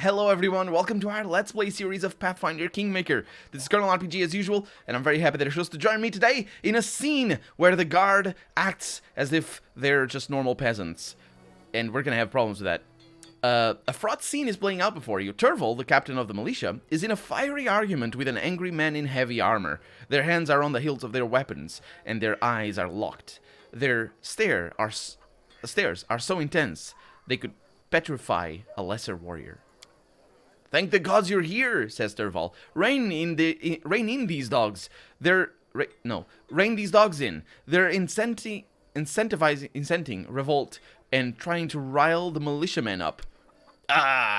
Hello everyone, welcome to our Let's Play series of Pathfinder Kingmaker. This is Colonel RPG as usual, and I'm very happy that you're supposed to join me today in a scene where the guard acts as if they're just normal peasants. And we're gonna have problems with that. A fraught scene is playing out before you. Turval, the captain of the militia, is in a fiery argument with an angry man in heavy armor. Their hands are on the hilts of their weapons, and their eyes are locked. Their stares are so intense, they could petrify a lesser warrior. "Thank the gods you're here," says Turval. Rein in these dogs. Rein these dogs in. They're incenting revolt and trying to rile the militiamen up.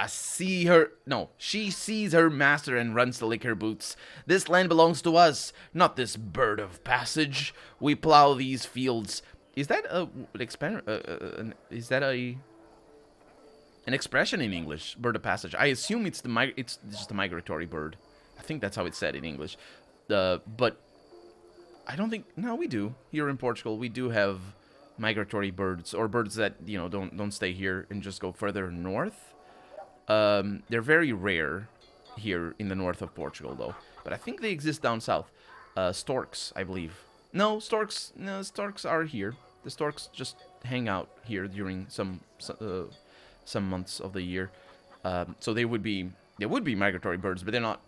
She sees her master and runs to lick her boots. "This land belongs to us, not this bird of passage. We plow these fields." Is that an expression in English? Bird of passage. I assume it's just a migratory bird. I think that's how it's said in English. But I don't think. No, we do here in Portugal. We do have migratory birds, or birds that don't stay here and just go further north. They're very rare here in the north of Portugal, though. But I think they exist down south. Storks, I believe. No, storks. No, storks are here. The storks just hang out here during some months of the year. So they would be migratory birds, but they're not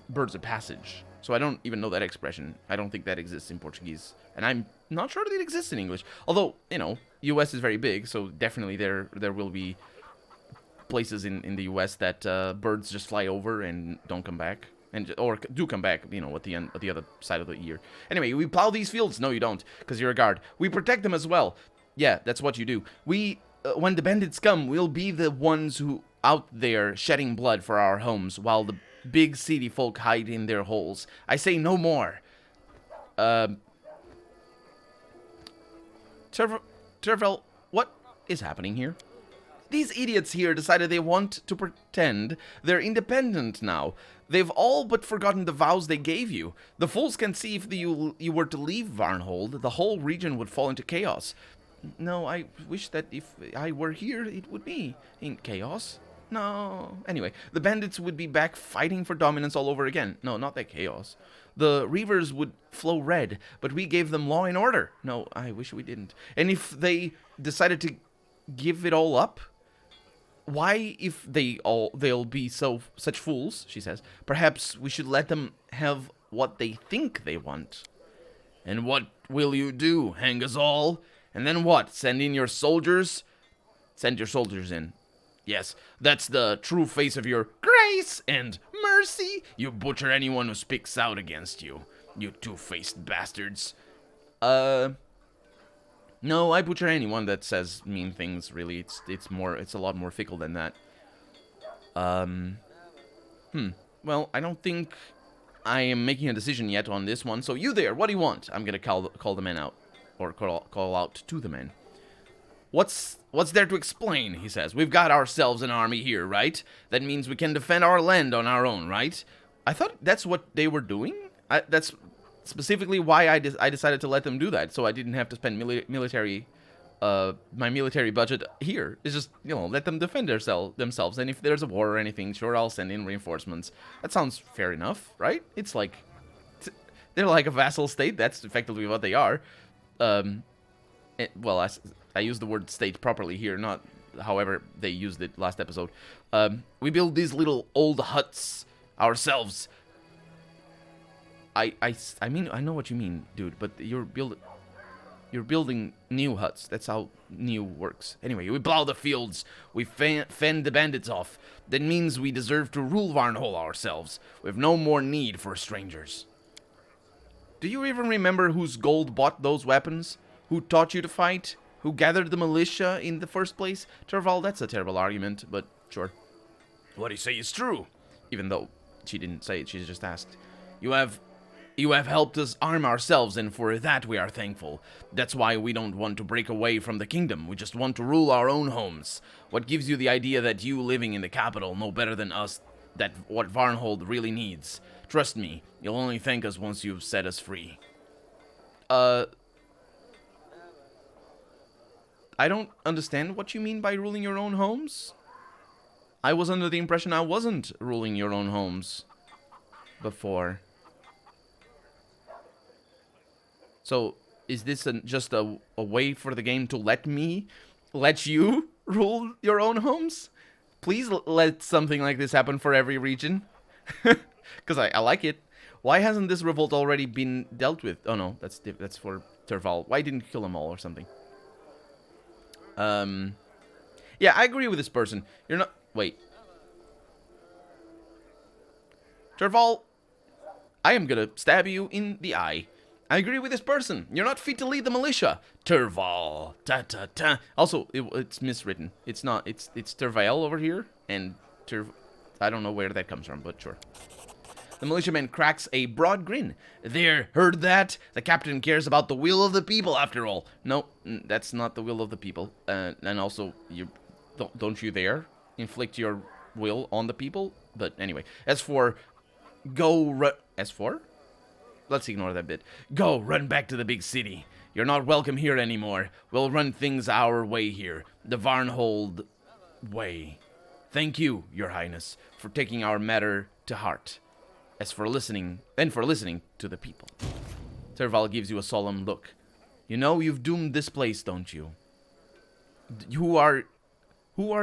birds of passage. So I don't even know that expression. I don't think that exists in Portuguese, and I'm not sure that it exists in English. Although, U.S. is very big, so definitely there will be places in the U.S. that birds just fly over and don't come back, or do come back, at the other side of the year. Anyway, we plow these fields. No, you don't, because you're a guard. We protect them as well. Yeah, that's what you do. When the bandits come, we'll be the ones who out there shedding blood for our homes, while the big city folk hide in their holes. I say no more. Turval, what is happening here? These idiots here decided they want to pretend they're independent now. They've all but forgotten the vows they gave you. The fools can see if you were to leave Varnhold, the whole region would fall into chaos. No, I wish that if I were here, it would be in chaos. No. Anyway, the bandits would be back fighting for dominance all over again. No, not that chaos. The rivers would flow red, but we gave them law and order. No, I wish we didn't. And if they decided to give it all up, why, if they'll be such fools, she says, perhaps we should let them have what they think they want. And what will you do? Hang us all? And then what? Send in your soldiers? Send your soldiers in. Yes, that's the true face of your grace and mercy. You butcher anyone who speaks out against you. You two-faced bastards. No, I butcher anyone that says mean things, really. It's a lot more fickle than that. Well, I don't think I am making a decision yet on this one. So you there, what do you want? I'm gonna call the men out. Or call out to the men. What's there to explain, he says. We've got ourselves an army here, right? That means we can defend our land on our own, right? I thought that's what they were doing. That's specifically why I decided to let them do that, so I didn't have to spend my military budget here. It's just, let them defend themselves, and if there's a war or anything, sure, I'll send in reinforcements. That sounds fair enough, right? It's like, they're like a vassal state. That's effectively what they are. Well, I used the word state properly here, not however they used it last episode. We build these little old huts ourselves. I mean, I know what you mean, dude, but you're building new huts. That's how new works. Anyway, we plow the fields. We fend the bandits off. That means we deserve to rule Varnhold ourselves. We have no more need for strangers. Do you even remember whose gold bought those weapons? Who taught you to fight? Who gathered the militia in the first place? Turval, that's a terrible argument, but sure. What you say is true. Even though she didn't say it, she just asked. You have helped us arm ourselves, and for that we are thankful. That's why we don't want to break away from the kingdom. We just want to rule our own homes. What gives you the idea that you living in the capital know better than us that what Varnhold really needs? Trust me, you'll only thank us once you've set us free. I don't understand what you mean by ruling your own homes. I was under the impression I wasn't ruling your own homes before. So, is this just a way for the game to let you rule your own homes? Please let something like this happen for every region. Because I like it. Why hasn't this revolt already been dealt with? Oh no, that's for Terval. Why didn't you kill them all or something? Yeah, I agree with this person. You're not... Wait. Terval, I am gonna stab you in the eye. I agree with this person. You're not fit to lead the militia. Terval. Ta-ta-ta. Also, it's miswritten. It's not. It's Terval over here. And I don't know where that comes from, but sure. The militiaman cracks a broad grin. There, heard that? The captain cares about the will of the people, after all. No, that's not the will of the people. And also, don't you dare inflict your will on the people? But anyway, as for... As for? Let's ignore that bit. Go, run back to the big city. You're not welcome here anymore. We'll run things our way here. The Varnhold way. Thank you, Your Highness, for taking our matter to heart. As for listening, to the people. Terval gives you a solemn look. You know you've doomed this place, don't you? Who are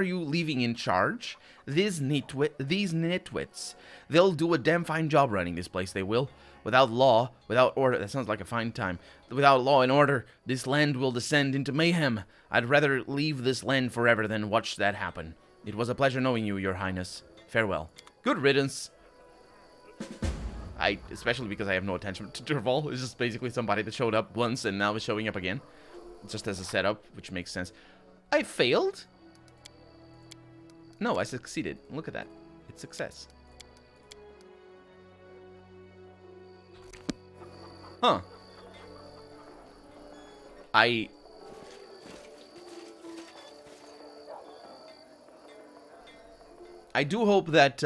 you leaving in charge? These nitwits. They'll do a damn fine job running this place, they will. Without law, without order, that sounds like a fine time. Without law and order, this land will descend into mayhem. I'd rather leave this land forever than watch that happen. It was a pleasure knowing you, Your Highness. Farewell. Good riddance. Especially because I have no attention to Terval. It's just basically somebody that showed up once and now is showing up again. Just as a setup, which makes sense. I failed? No, I succeeded. Look at that. It's success. Huh. I do hope that,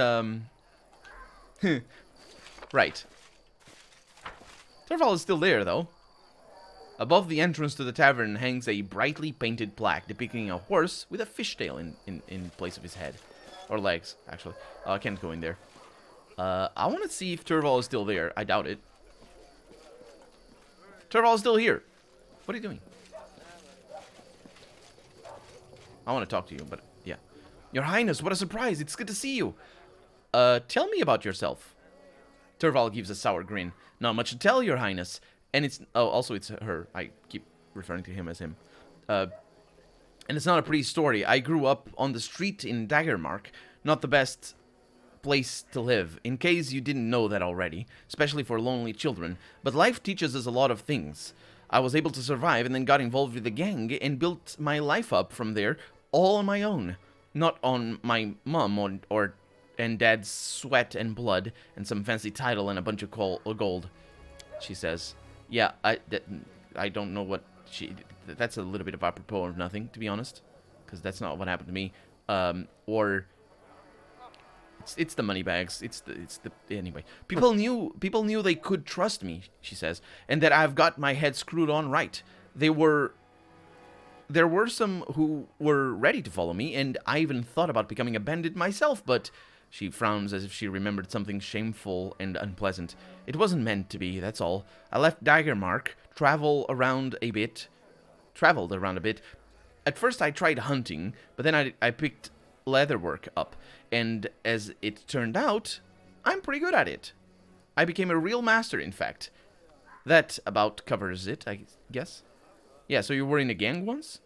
right. Terval is still there, though. Above the entrance to the tavern hangs a brightly painted plaque depicting a horse with a fishtail in place of his head. Or legs, actually. I can't go in there. I want to see if Terval is still there. I doubt it. Terval is still here. What are you doing? I want to talk to you, but yeah. Your Highness, what a surprise. It's good to see you. Tell me about yourself. Terval gives a sour grin. Not much to tell, Your Highness. And it's... Oh, also it's her. I keep referring to him as him. And it's not a pretty story. I grew up on the street in Daggermark. Not the best place to live, in case you didn't know that already. Especially for lonely children. But life teaches us a lot of things. I was able to survive and then got involved with the gang and built my life up from there all on my own. Not on my mom and dad's sweat and blood and some fancy title and a bunch of gold, she says. Yeah, I don't know what that's a little bit of apropos of nothing, to be honest, because that's not what happened to me. Or it's the money bags. Anyway. People knew they could trust me, she says, and that I've got my head screwed on right. There were some who were ready to follow me, and I even thought about becoming a bandit myself, but... She frowns as if she remembered something shameful and unpleasant. It wasn't meant to be, that's all. I left Daggermark, traveled around a bit. At first I tried hunting, but then I picked leatherwork up. And as it turned out, I'm pretty good at it. I became a real master, in fact. That about covers it, I guess. Yeah, so you were in a gang once?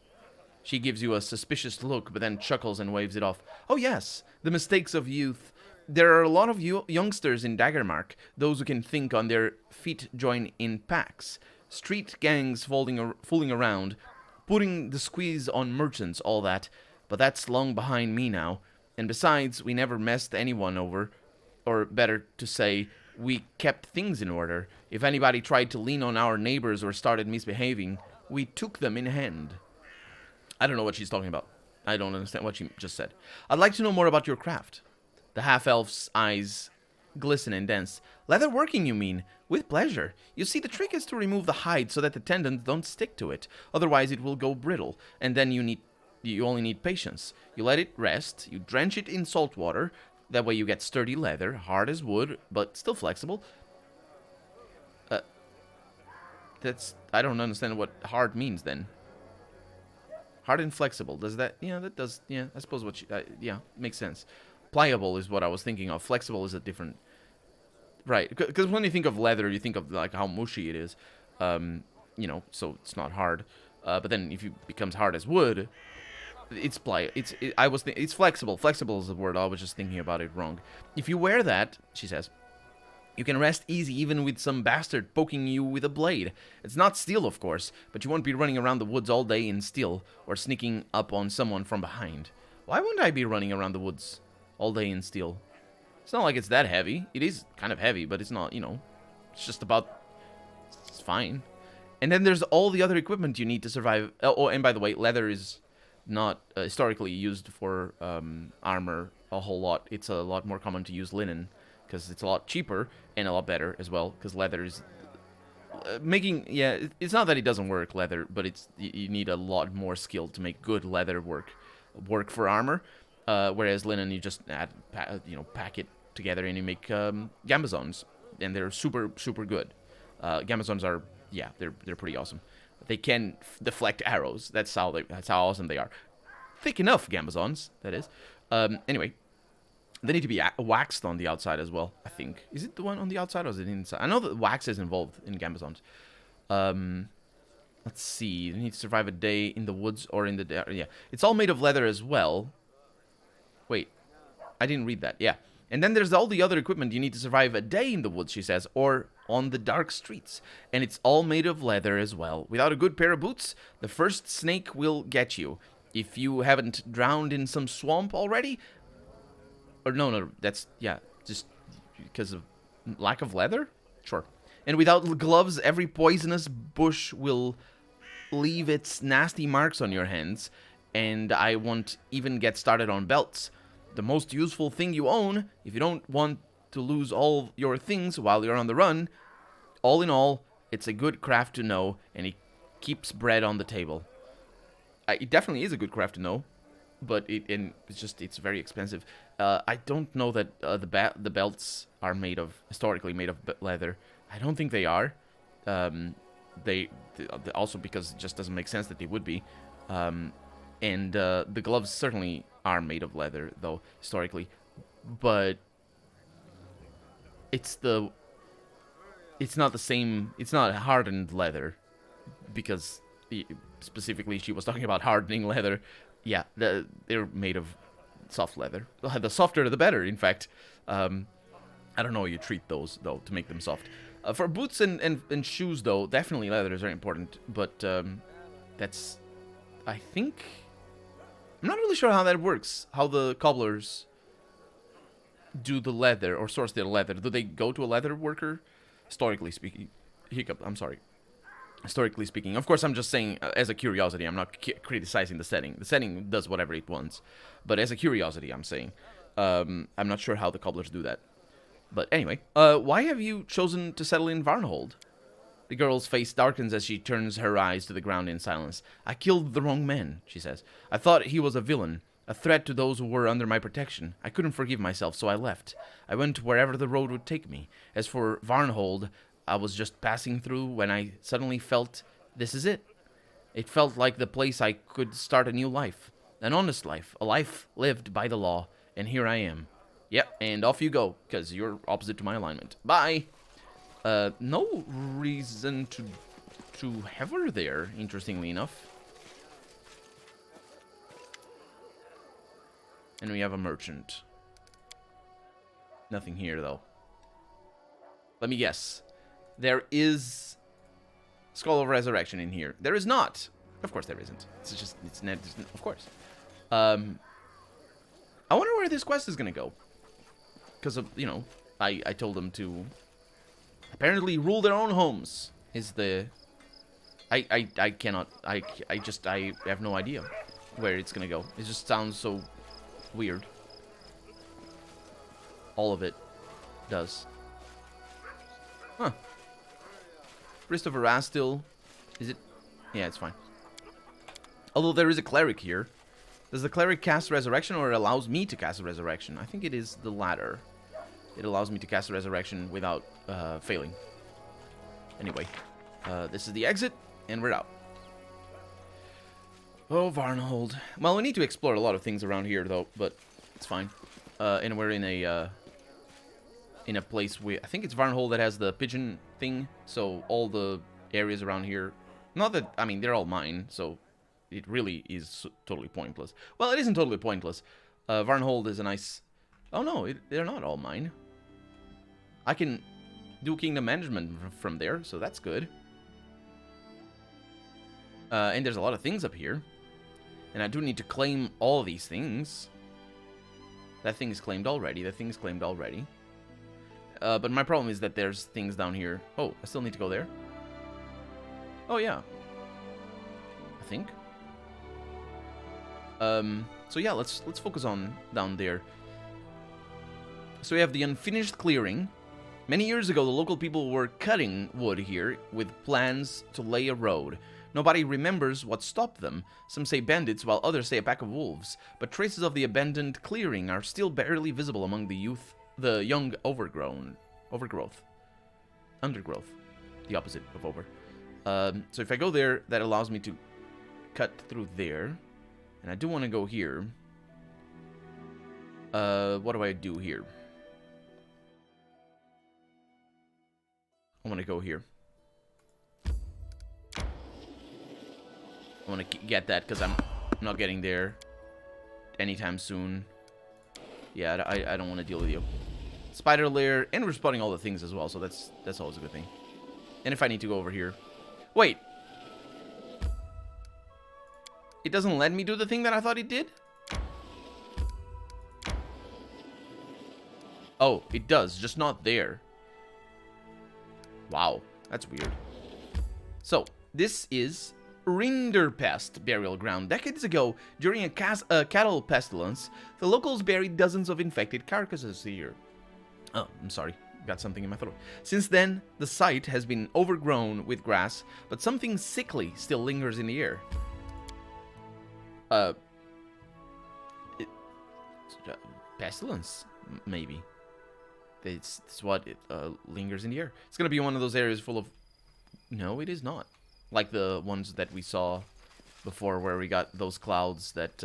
She gives you a suspicious look, but then chuckles and waves it off. Oh yes, the mistakes of youth. There are a lot of youngsters in Daggermark, those who can think on their feet join in packs. Street gangs fooling around, putting the squeeze on merchants, all that. But that's long behind me now. And besides, we never messed anyone over. Or better to say, we kept things in order. If anybody tried to lean on our neighbors or started misbehaving, we took them in hand. I don't know what she's talking about. I don't understand what she just said. I'd like to know more about your craft. The half-elf's eyes glisten and dance. Leatherworking, you mean? With pleasure. You see, the trick is to remove the hide so that the tendons don't stick to it. Otherwise, it will go brittle, and then you need You only need patience. You let it rest, you drench it in salt water, that way you get sturdy leather, hard as wood, but still flexible. I don't understand what hard means then. Hard and flexible, does that, yeah, that does, yeah, I suppose yeah, makes sense. Pliable is what I was thinking of, flexible is a different, right, because when you think of leather, you think of, like, how mushy it is, you know, so it's not hard, but then if it becomes hard as wood, it's flexible. Flexible is the word. I was just thinking about it wrong. If you wear that, she says, you can rest easy even with some bastard poking you with a blade. It's not steel, of course, but you won't be running around the woods all day in steel or sneaking up on someone from behind. Why wouldn't I be running around the woods all day in steel? It's not like it's that heavy. It is kind of heavy, but it's not, you know, it's just about, it's fine. And then there's all the other equipment you need to survive. Oh, and by the way, leather is not historically used for armor a whole lot. It's a lot more common to use linen because it's a lot cheaper and a lot better as well, because leather is it's not that it doesn't work, leather, but you need a lot more skill to make good leather work for armor, whereas linen, you just pack it together and you make gambazons, and they're super good. Gambazons are, yeah, they're pretty awesome. They can deflect arrows. That's how awesome they are. Thick enough gambazons, that is. Anyway, they need to be waxed on the outside as well, I think. Is it the one on the outside or is it inside? I know that wax is involved in gambazons. Let's see. You need to survive a day in the woods or in the... Yeah. It's all made of leather as well. Wait. I didn't read that. Yeah. And then there's all the other equipment you need to survive a day in the woods, she says, or on the dark streets. And it's all made of leather as well. Without a good pair of boots, the first snake will get you. If you haven't drowned in some swamp already... Or no, that's, yeah, just because of lack of leather? Sure. And without gloves, every poisonous bush will leave its nasty marks on your hands. And I won't even get started on belts. The most useful thing you own, if you don't want to lose all your things while you're on the run. All in all, it's a good craft to know, and it keeps bread on the table. It definitely is a good craft to know. But it's very expensive. I don't know that the belts are historically made of leather. I don't think they are. They also, because it just doesn't make sense that they would be. And the gloves certainly are made of leather, though, historically. But it's not the same. It's not hardened leather, because specifically she was talking about hardening leather. Yeah, they're made of soft leather. The softer, the better, in fact. I don't know how you treat those, though, to make them soft. For boots and shoes, though, definitely leather is very important. But that's, I think... I'm not really sure how that works. How the cobblers do the leather, or source their leather. Do they go to a leather worker? Historically speaking. I'm sorry. Historically speaking. Of course, I'm just saying as a curiosity. I'm not criticizing the setting. The setting does whatever it wants. But as a curiosity, I'm saying. I'm not sure how the cobblers do that. But anyway, why have you chosen to settle in Varnhold? The girl's face darkens as she turns her eyes to the ground in silence. I killed the wrong man, she says. I thought he was a villain, a threat to those who were under my protection. I couldn't forgive myself, so I left. I went wherever the road would take me. As for Varnhold, I was just passing through when I suddenly felt, this is it. It felt like the place I could start a new life. An honest life. A life lived by the law. And here I am. Yep, and off you go, because you're opposite to my alignment. Bye! No reason to have her there, interestingly enough. And we have a merchant. Nothing here, though. Let me guess. There is Skull of Resurrection in here. There is not. Of course there isn't. Of course. I wonder where this quest is going to go. Because, I told them to apparently rule their own homes. Is the... I cannot... I have no idea where it's going to go. It just sounds so weird. All of it does. Huh. Wrist of Erastil. Is it? Yeah, it's fine. Although there is a cleric here. Does the cleric cast resurrection, or it allows me to cast resurrection? I think it is the latter. It allows me to cast resurrection without failing. Anyway, this is the exit, and we're out. Oh, Varnhold. Well, we need to explore a lot of things around here, though, but it's fine. And we're in a place where I think it's Varnhold that has the pigeon thing. So all the areas around here, not that, I mean, they're all mine, so it really is totally pointless. Well, it isn't totally pointless. Varnhold is a nice... Oh no, they're not all mine. I can do kingdom management from there, so that's good. And there's a lot of things up here. And I do need to claim all these things. That thing is claimed already. That thing is claimed already. But my problem is that there's things down here. Oh, I still need to go there? Oh, yeah. I think. So yeah, let's focus on down there. So we have the unfinished clearing. Many years ago, the local people were cutting wood here with plans to lay a road. Nobody remembers what stopped them. Some say bandits, while others say a pack of wolves. But traces of the abandoned clearing are still barely visible among the young undergrowth. The opposite of over. So if I go there, that allows me to cut through there. And I do want to go here. What do I do here? I want to go here. I want to get that because I'm not getting there anytime soon. Yeah, I don't want to deal with you. Spider lair, and we're spotting all the things as well, so that's always a good thing. And if I need to go over here... Wait! It doesn't let me do the thing that I thought it did? Oh, it does, just not there. Wow, that's weird. So, this is Rinderpest burial ground. Decades ago, during a cattle pestilence, the locals buried dozens of infected carcasses here. Oh, I'm sorry. Got something in my throat. Since then, the site has been overgrown with grass, but something sickly still lingers in the air. Pestilence, maybe. It's what lingers in the air. It's gonna be one of those areas full of... No, it is not. Like the ones that we saw before, where we got those clouds that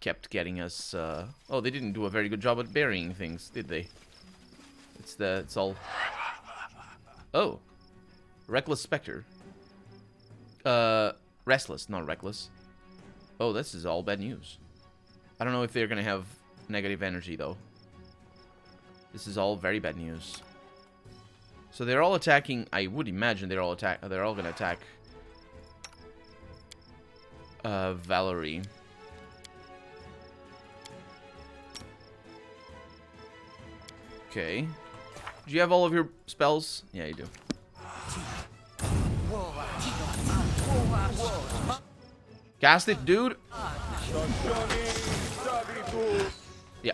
kept getting us... Oh, they didn't do a very good job at burying things, did they? It's all... Oh. Reckless Spectre. Restless, not reckless. Oh, this is all bad news. I don't know if they're gonna have negative energy, though. This is all very bad news. So they're all attacking. I would imagine they're all gonna attack Valerie. Okay. Do you have all of your spells? Yeah, you do. Cast it, dude. Yeah.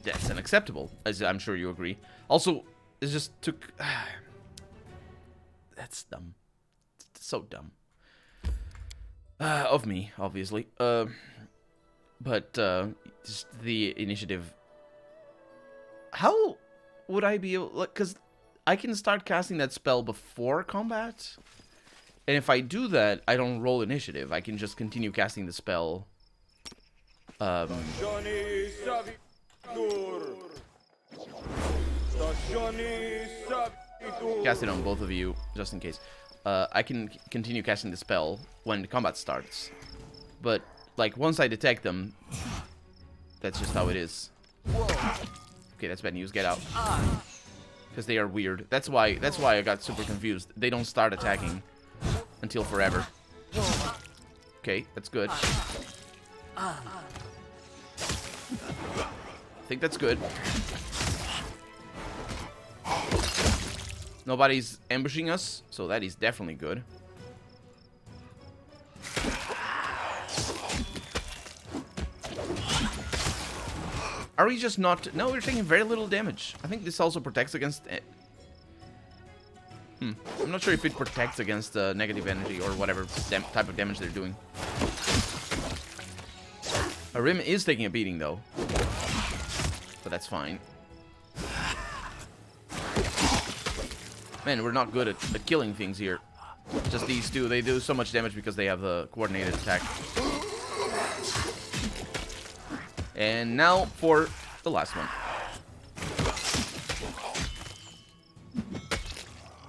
That's unacceptable, as I'm sure you agree. Also, it just took... That's dumb. It's so dumb. Of me, obviously. But, just the initiative... How would I be able... Because I can start casting that spell before combat. And if I do that, I don't roll initiative. I can just continue casting the spell. Cast it on both of you, just in case. I can continue casting the spell when the combat starts. But, like, once I detect them, that's just how it is. Okay, that's bad news. Get out. Because they are weird. That's why I got super confused. They don't start attacking until forever. Okay, that's good. I think that's good. Nobody's ambushing us, so that is definitely good. Are we just not... No, we're taking very little damage. I think this also protects against... I'm not sure if it protects against negative energy or whatever type of damage they're doing. Rim is taking a beating, though. But that's fine. Man, we're not good at killing things here. Just these two, they do so much damage because they have the coordinated attack. And now for the last one.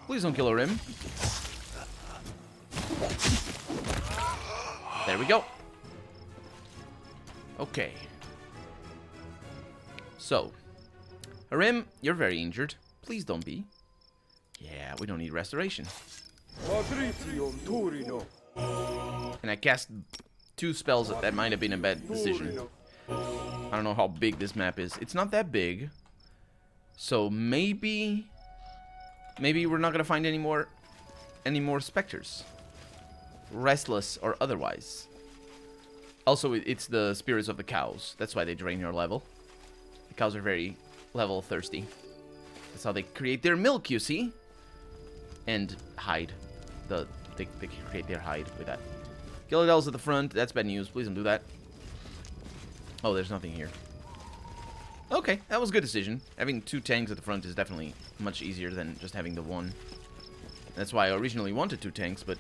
Please don't kill a Rim. There we go. Okay. So, Harim, you're very injured. Please don't be. Yeah, we don't need restoration. And I cast 2 spells that might have been a bad decision. I don't know how big this map is. It's not that big. So maybe we're not gonna find any more specters. Restless or otherwise. Also, it's the spirits of the cows. That's why they drain your level. The cows are very level thirsty. That's how they create their milk, you see? And hide. They create their hide with that. Gillidel's at the front. That's bad news. Please don't do that. Oh, there's nothing here. Okay, that was a good decision. Having 2 tanks at the front is definitely much easier than just having the 1. That's why I originally wanted 2 tanks, but...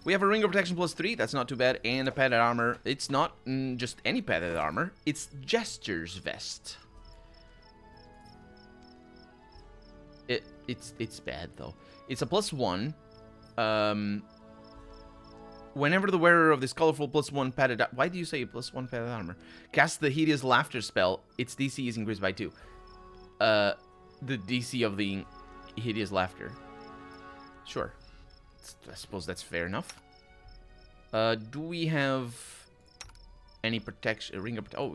We have a Ring of Protection +3, that's not too bad, and a padded armor. It's not just any padded armor, it's Jester's Vest. It's bad, though. It's a +1. Whenever the wearer of this colorful +1 padded... Why do you say +1 padded armor? Casts the Hideous Laughter spell, its DC is increased by 2. The DC of the Hideous Laughter. Sure. I suppose that's fair enough. Do we have any protection? Ring of... Oh,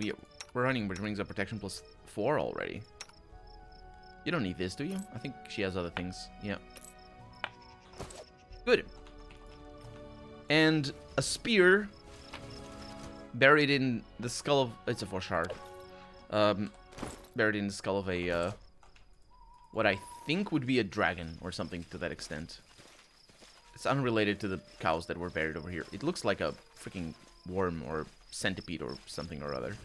we're running with Rings of Protection +4 already. You don't need this, do you? I think she has other things. Yeah. Good. And a spear buried in the skull of... It's a Forshard. Buried in the skull of a... what I think would be a dragon or something to that extent. It's unrelated to the cows that were buried over here. It looks like a freaking worm or centipede or something or other.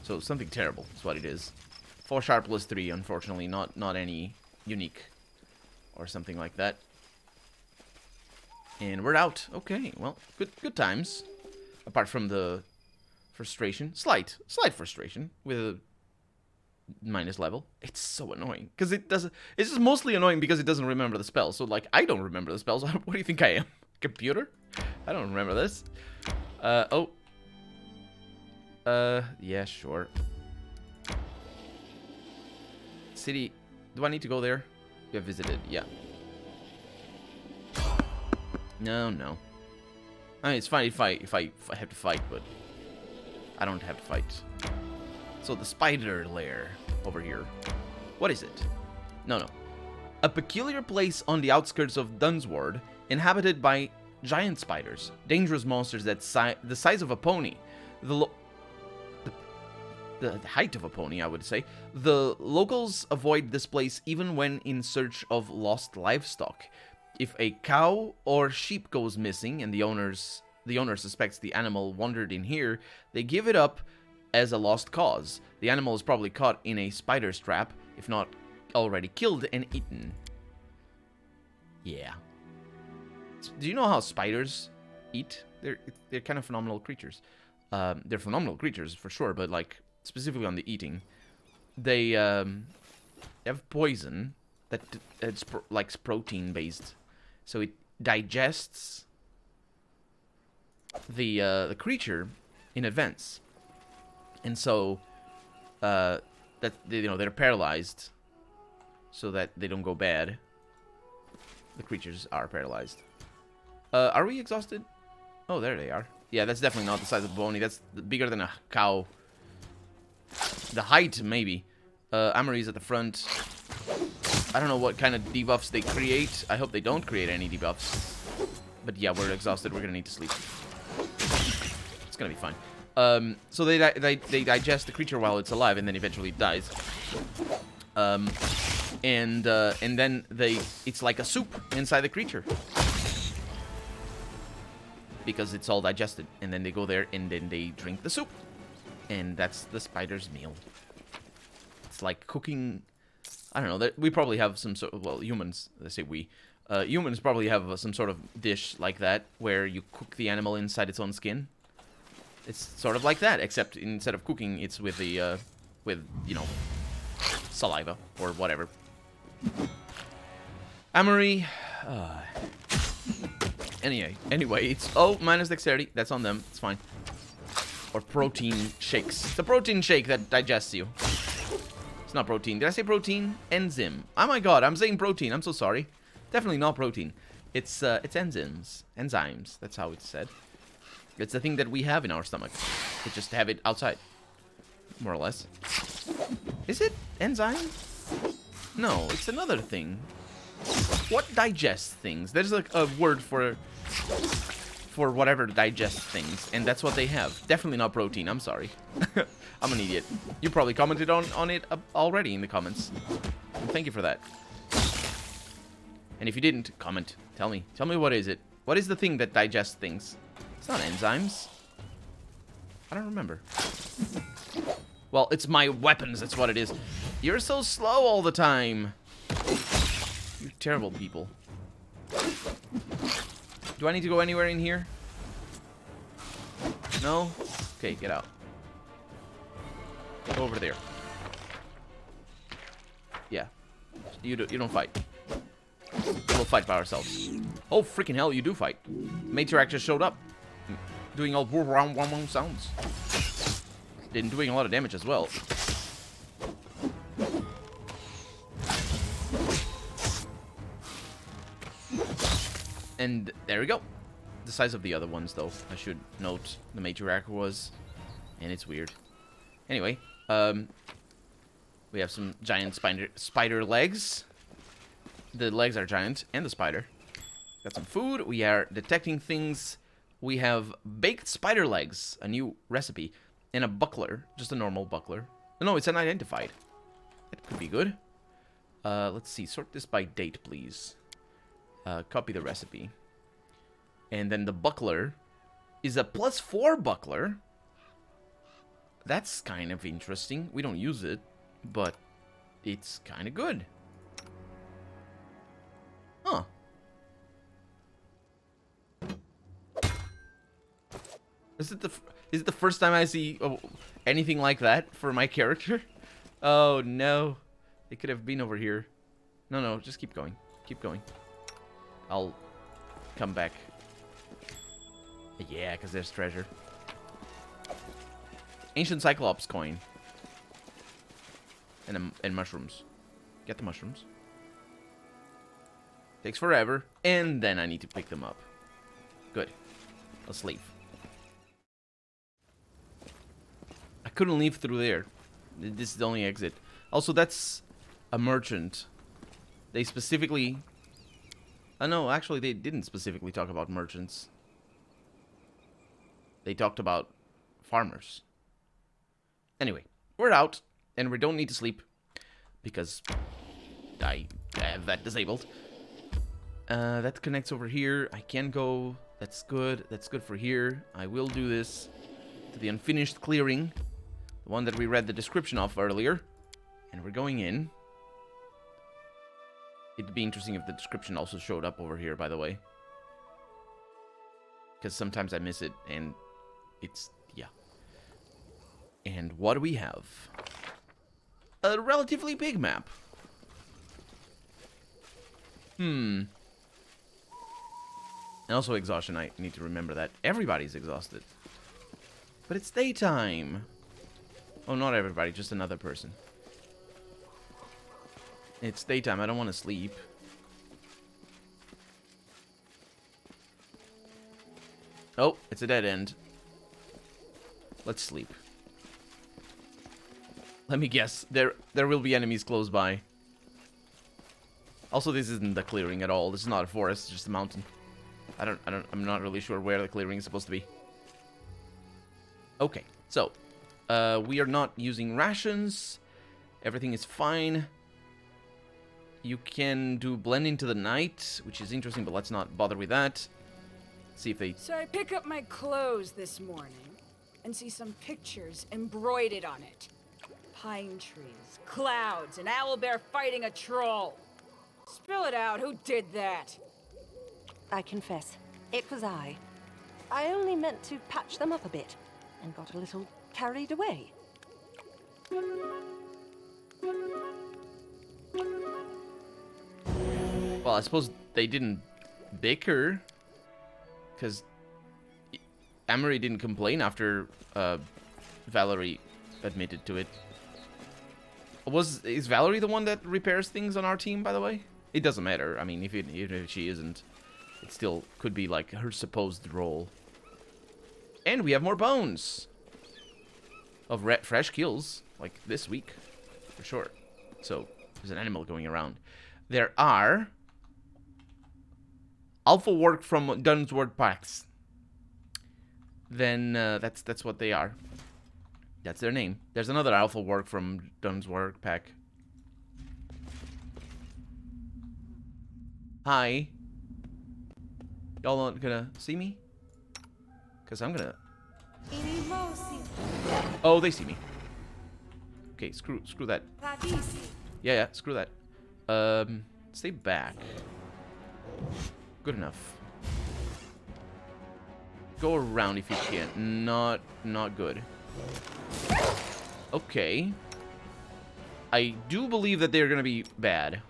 So something terrible is what it is. 4 sharp +3, unfortunately, not any unique or something like that. And we're out. Okay, well, good times. Apart from the frustration, slight frustration with a minus level. It's so annoying because it doesn't. It's just mostly annoying because it doesn't remember the spell. So like, I don't remember the spells. What do you think I am? Computer? I don't remember this. Yeah, sure. City. Do I need to go there? We have visited. Yeah. No. I mean, it's fine if I have to fight, but I don't have to fight. So the spider lair over here. What is it? No. A peculiar place on the outskirts of Dunsward, inhabited by giant spiders, dangerous monsters that the size of a pony. The height of a pony, I would say. The locals avoid this place even when in search of lost livestock. If a cow or sheep goes missing and the owner suspects the animal wandered in here, they give it up as a lost cause. The animal is probably caught in a spider's trap, if not already killed and eaten. Yeah. Do you know how spiders eat? They're kind of phenomenal creatures. They're phenomenal creatures for sure, but like specifically on the eating, they have poison that's like protein based, so it digests the creature in advance, and so that they're paralyzed, so that they don't go bad. The creatures are paralyzed. Are we exhausted? Oh, there they are. Yeah, that's definitely not the size of Boney. That's bigger than a cow. The height, maybe. Amory's at the front. I don't know what kind of debuffs they create. I hope they don't create any debuffs. But yeah, we're exhausted. We're gonna need to sleep. It's gonna be fine. So they digest the creature while it's alive, and then eventually it dies. and then it's like a soup inside the creature because it's all digested, and then they go there and then they drink the soup, and that's the spider's meal. It's like cooking. I don't know. We probably have some sort of, well, humans. Let's say we. Humans probably have some sort of dish like that where you cook the animal inside its own skin. It's sort of like that, except instead of cooking, it's with the you know, saliva or whatever. Amory. Anyway, it's minus dexterity. That's on them. It's fine. Or protein shakes. It's a protein shake that digests you. It's not protein. Did I say protein? Enzyme. Oh my god, I'm saying protein. I'm so sorry. Definitely not protein. It's enzymes. Enzymes. That's how it's said. It's the thing that we have in our stomach. We just have it outside. More or less. Is it enzyme? No, it's another thing. What digests things? There's like a word for whatever digests things, and that's what they have. Definitely not protein. I'm sorry. I'm an idiot. You probably commented on it already in the comments. Thank you for that. And if you didn't, comment. Tell me. Tell me what is it? What is the thing that digests things? It's not enzymes. I don't remember. Well, it's my weapons. That's what it is. You're so slow all the time. You terrible people. Do I need to go anywhere in here? No? Okay, get out. Go over there. Yeah. You don't fight. We'll fight by ourselves. Oh, freaking hell, you do fight. Matriarch just showed up. Doing all sounds. And doing a lot of damage as well. And there we go. The size of the other ones, though, I should note the matriarch was. And it's weird. Anyway, we have some giant spider legs. The legs are giant, and the spider. Got some food. We are detecting things. We have baked spider legs, a new recipe, and a buckler, just a normal buckler. No, it's unidentified. That could be good. Let's see. Sort this by date, please. Copy the recipe. And then the buckler is a +4 buckler. That's kind of interesting. We don't use it, but it's kind of good. Huh. Is it the first time I see anything like that for my character? Oh no. It could have been over here. No, just keep going. Keep going. I'll come back. Yeah, because there's treasure. Ancient Cyclops coin. And mushrooms. Get the mushrooms. Takes forever. And then I need to pick them up. Good. Let's leave. I couldn't leave through there. This is the only exit. Also, that's a merchant. They specifically... no, actually, they didn't specifically talk about merchants. They talked about farmers. Anyway, we're out, and we don't need to sleep, because I have that disabled. That connects over here. I can go. That's good. That's good for here. I will do this to the unfinished clearing, the one that we read the description of earlier, and we're going in. It'd be interesting if the description also showed up over here, by the way. Because sometimes I miss it, and it's... yeah. And what do we have? A relatively big map. And also exhaustion, I need to remember that. Everybody's exhausted. But it's daytime. Oh, not everybody, just another person. It's daytime, I don't want to sleep. Oh, it's a dead end. Let's sleep. Let me guess, there will be enemies close by. Also, this isn't the clearing at all. This is not a forest, it's just a mountain. I'm not really sure where the clearing is supposed to be. Okay, so we are not using rations. Everything is fine. You can do blend into the night, which is interesting, but let's not bother with that. See if they... So I pick up my clothes this morning and see some pictures embroidered on it. Pine trees, clouds, an owlbear fighting a troll. Spill it out, who did that? I confess, it was I. I only meant to patch them up a bit, and got a little carried away. Well, I suppose they didn't bicker, because Amory didn't complain after Valerie admitted to it. Is Valerie the one that repairs things on our team, by the way? It doesn't matter. I mean, even if she isn't, it still could be like her supposed role. And we have more bones of fresh kills, like this week, for sure. So there's an animal going around. There are alpha work from Dunsword packs. Then that's what they are. That's their name. There's another alpha work from Dunsword pack. Hi. Y'all not gonna see me? Because I'm gonna... Oh, they see me. Okay, screw that. Yeah, screw that. Stay back. Good enough. Go around if you can. Not good. Okay. I do believe that they're gonna be bad.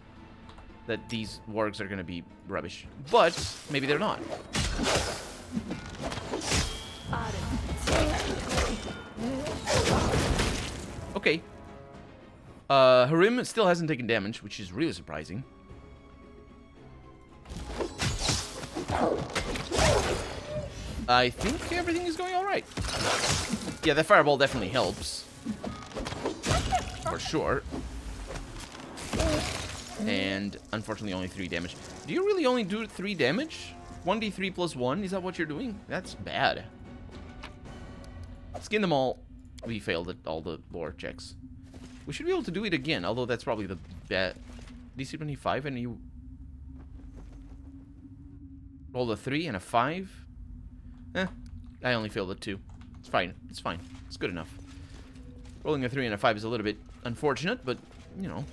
That these wargs are gonna be rubbish. But maybe they're not. Okay. Harim still hasn't taken damage, which is really surprising. I think everything is going alright. Yeah, that fireball definitely helps. For sure. And unfortunately only 3 damage. Do you really only do 3 damage? 1d3 plus 1? Is that what you're doing? That's bad. Skin them all. We failed at all the lore checks. We should be able to do it again, although that's probably the bad. DC 25 and you rolled a 3 and a 5. I only failed at 2. It's fine. It's fine. It's good enough. Rolling a 3 and a 5 is a little bit unfortunate, but, you know.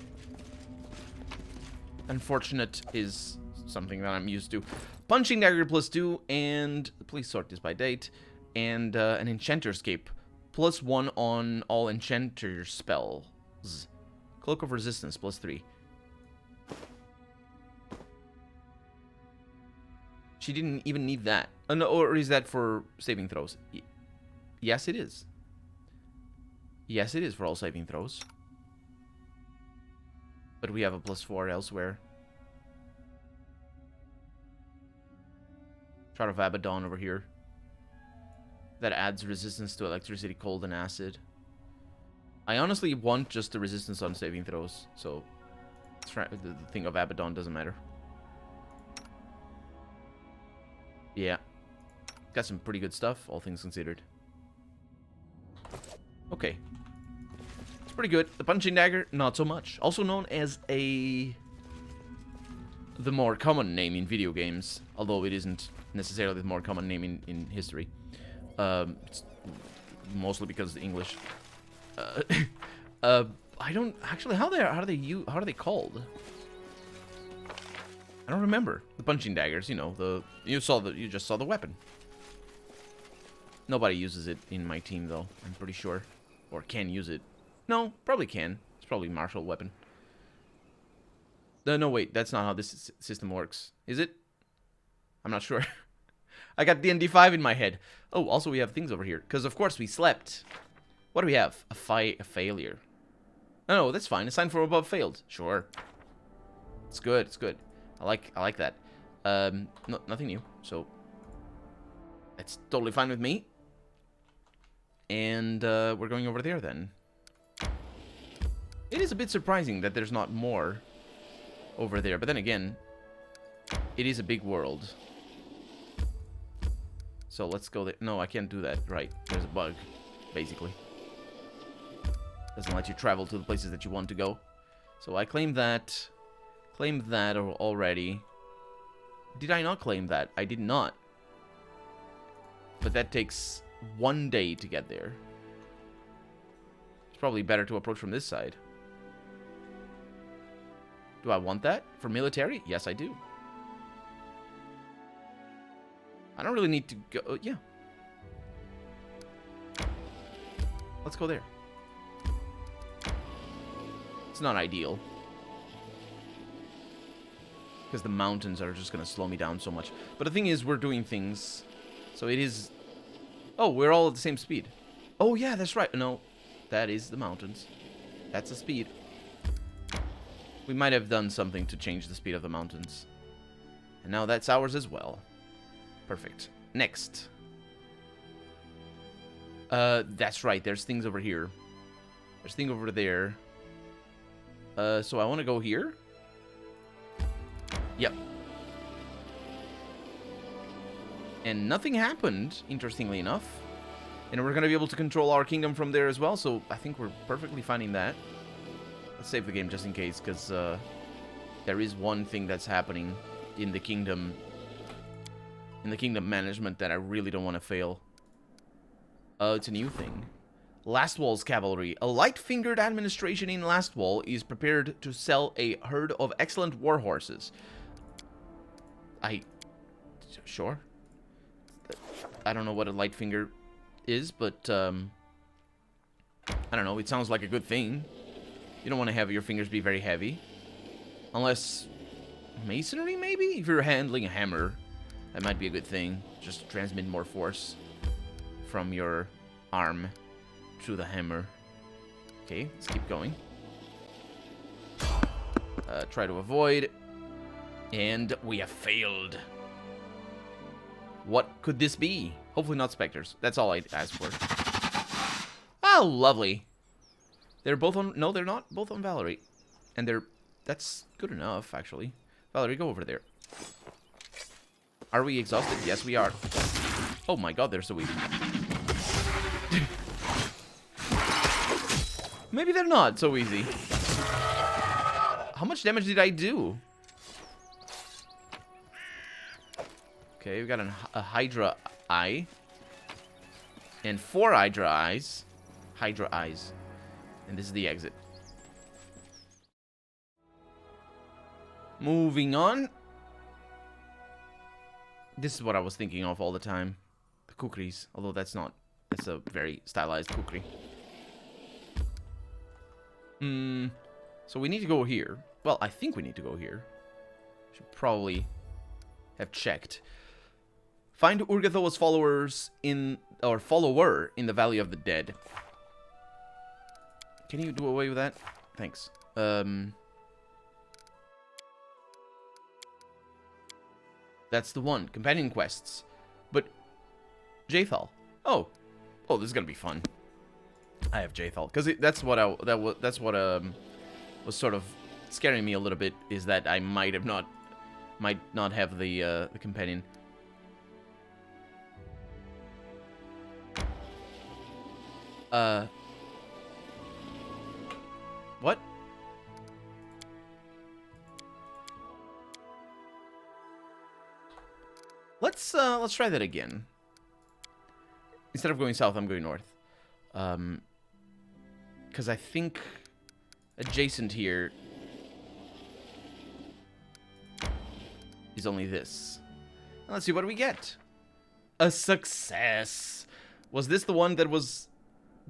Unfortunate is something that I'm used to. Punching dagger plus 2, and please sort this by date. And an enchanter's cape. Plus 1 on all enchanter spells. Cloak of resistance plus 3. She didn't even need that. No, or is that for saving throws? Yes, it is. Yes, it is for all saving throws. But we have a plus 4 elsewhere. Shard of Abaddon over here. That adds resistance to electricity, cold, and acid. I honestly want just the resistance on saving throws, so the thing of Abaddon doesn't matter. Yeah. Got some pretty good stuff, all things considered. Okay. It's pretty good. The punching dagger, not so much. Also known as the more common name in video games, although it isn't necessarily the more common name in history. It's mostly because the English. I don't actually. How are they called? I don't remember. The punching daggers, you know, you just saw the weapon. Nobody uses it in my team though, I'm pretty sure. Or can use it. No, probably can. It's probably a martial weapon. No, wait, that's not how this system works. Is it? I'm not sure. I got D&D 5 in my head. Oh, also we have things over here. Because, of course, we slept. What do we have? A failure. No, that's fine. A sign from above failed. Sure. It's good. It's good. I like that. No, nothing new. So, that's totally fine with me. And we're going over there, then. It is a bit surprising that there's not more over there. But then again, it is a big world. So let's go there. No, I can't do that. Right. There's a bug, basically. Doesn't let you travel to the places that you want to go. So I claim that. Claimed that already. Did I not claim that? I did not. But that takes 1 day to get there. It's probably better to approach from this side. Do I want that? For military? Yes, I do. I don't really need to go... yeah. Let's go there. It's not ideal. Because the mountains are just going to slow me down so much. But the thing is, we're doing things. So it is... oh, we're all at the same speed. Oh, yeah, that's right. No, that is the mountains. That's the speed. We might have done something to change the speed of the mountains. And now that's ours as well. Perfect. Next. That's right. There's things over here. There's things over there. So I want to go here. Yep. And nothing happened, interestingly enough. And we're going to be able to control our kingdom from there as well, so I think we're perfectly fine in that. Let's save the game just in case, because there is one thing that's happening in the kingdom management that I really don't want to fail. It's a new thing. Lastwall's cavalry. A light-fingered administration in Lastwall is prepared to sell a herd of excellent war horses. Sure. I don't know what a light finger is, but I don't know. It sounds like a good thing. You don't want to have your fingers be very heavy. Unless masonry, maybe? If you're handling a hammer, that might be a good thing. Just to transmit more force from your arm to the hammer. Okay, let's keep going. Try to avoid. And we have failed. What could this be? Hopefully not specters. That's all I asked for. Oh, lovely. They're both on... no, they're not both on Valerie. And they're... that's good enough, actually. Valerie, go over there. Are we exhausted? Yes, we are. Oh my god, they're so easy. Maybe they're not so easy. How much damage did I do? Okay, we got a Hydra eye. And 4 Hydra eyes. Hydra eyes. And this is the exit. Moving on. This is what I was thinking of all the time. The kukris. Although that's not. That's a very stylized kukri. So we need to go here. Well, I think we need to go here. Should probably have checked. Find Urgathoa's followers in... or follower in the Valley of the Dead. Can you do away with that? Thanks. That's the one. Companion quests. But... Jaethal. Oh. Oh, this is gonna be fun. I have Jaethal. Because that's what was sort of scaring me a little bit. Is that I might not have the companion. What? Let's try that again. Instead of going south, I'm going north. Because I think adjacent here is only this. Now let's see what do we get. A success. Was this the one that was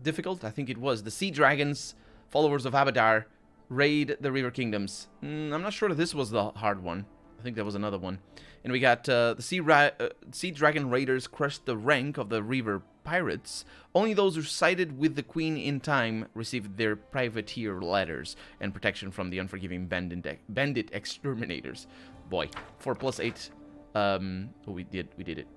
difficult? I think it was. The Sea Dragons, followers of Abadar, raid the River Kingdoms. I'm not sure that this was the hard one. I think there was another one. And we got the Sea Dragon Raiders crushed the rank of the River Pirates. Only those who sided with the Queen in time received their privateer letters and protection from the unforgiving bandit exterminators. Boy, 4+8. We did it.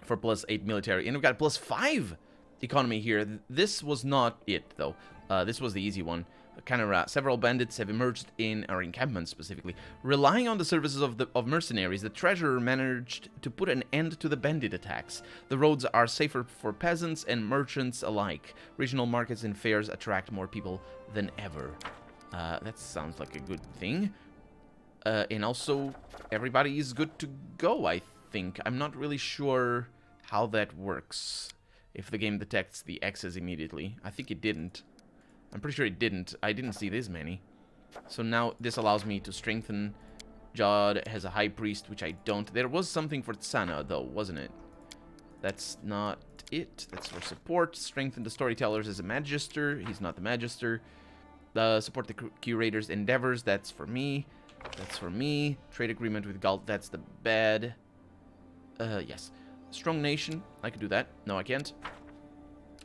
4+8 military, and we got +5 economy here. This was not it though. This was the easy one. Canara, several bandits have emerged in our encampment specifically. Relying on the services of mercenaries, the treasurer managed to put an end to the bandit attacks. The roads are safer for peasants and merchants alike. Regional markets and fairs attract more people than ever. That sounds like a good thing. And also, everybody is good to go, I think. I'm not really sure how that works. If the game detects the X's immediately. I think it didn't. I'm pretty sure it didn't. I didn't see this many. So now this allows me to strengthen. Jod has a high priest, which I don't. There was something for Tsana, though, wasn't it? That's not it. That's for support. Strengthen the storytellers as a magister. He's not the magister. Support the curator's endeavors. That's for me. That's for me. Trade agreement with Galt. That's the bad. Yes. Strong nation. I could do that. No, I can't.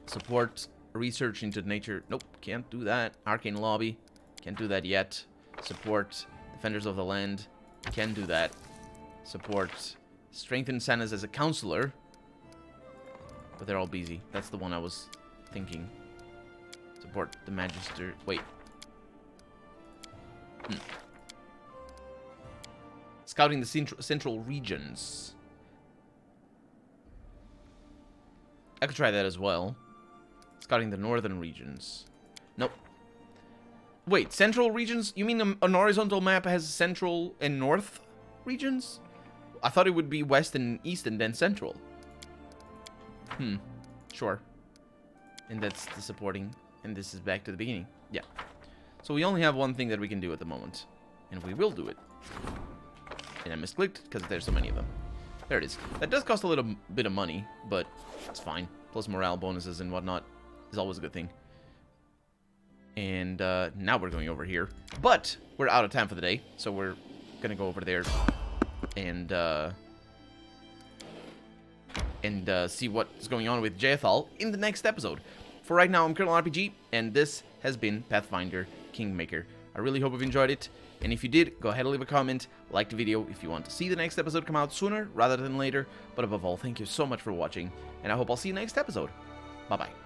Support research into nature. Nope, can't do that. Arcane lobby. Can't do that yet. Support defenders of the land. Can do that. Support strengthen Sanas as a counselor. But they're all busy. That's the one I was thinking. Support the magister. Wait. Scouting the central regions. I could try that as well. Scouting the northern regions. Nope. Wait, central regions? You mean an horizontal map has central and north regions? I thought it would be west and east and then central. Sure. And that's the supporting. And this is back to the beginning. Yeah. So we only have one thing that we can do at the moment. And we will do it. And I misclicked because there's so many of them. There it is. That does cost a little bit of money, but it's fine. Plus morale bonuses and whatnot is always a good thing. And now we're going over here. But we're out of time for the day, so we're going to go over there and see what's going on with Jethal in the next episode. For right now, I'm Colonel RPG, and this has been Pathfinder Kingmaker. I really hope you've enjoyed it. And if you did, go ahead and leave a comment, like the video if you want to see the next episode come out sooner rather than later. But above all, thank you so much for watching, and I hope I'll see you next episode. Bye-bye.